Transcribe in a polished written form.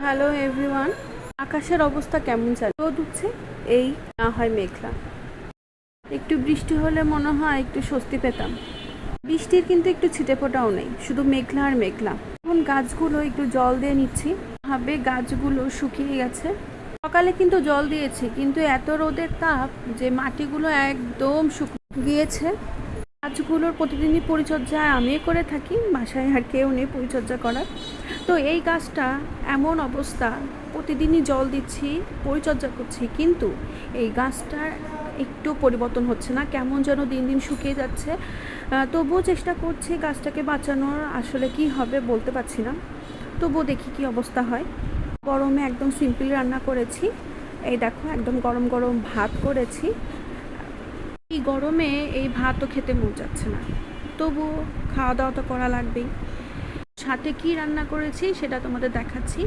Hello everyone. আকাশের অবস্থা কেমন চাল? রোদ উঠছে, এই না হয় মেঘলা। একটু বৃষ্টি হলে মনে হয় একটু স্বস্তি পেতাম। বৃষ্টির কিন্তু একটু ছিটেফোঁটাও নেই, শুধু মেঘলা আর মেঘলা। এখন গাছগুলো একটু জল দিয়ে নিচ্ছি, ভাবে গাছগুলো শুকিয়ে গেছে। সকালে কিন্তু জল দিয়েছি, কিন্তু এত রোদের তাপ যে মাটিগুলো একদম শুকিয়ে গিয়েছে। গাছগুলোর প্রতিদিনই পরিচর্যা আমি করে থাকি, বাসায় আর কেউ নেই পরিচর্যা করার। তো এই গাছটা এমন অবস্থা, প্রতিদিনই জল দিচ্ছি, পরিচর্যা করছি, কিন্তু এই গাছটার একটু পরিবর্তন হচ্ছে না, কেমন যেন দিন দিন শুকিয়ে যাচ্ছে। তবুও চেষ্টা করছি গাছটাকে বাঁচানোর, আসলে কি হবে বলতে পারছি না। তবুও দেখি কি অবস্থা হয়। গরমে একদম সিম্পল রান্না করেছি, এই দেখো একদম গরম গরম ভাত করেছি। এই গরমে এই ভাতও খেতে মন যাচ্ছে না, তবুও খাওয়া দাওয়া তো করা লাগবেই। সাথে কি রান্না করেছি সেটা তোমাদের দেখাচ্ছি।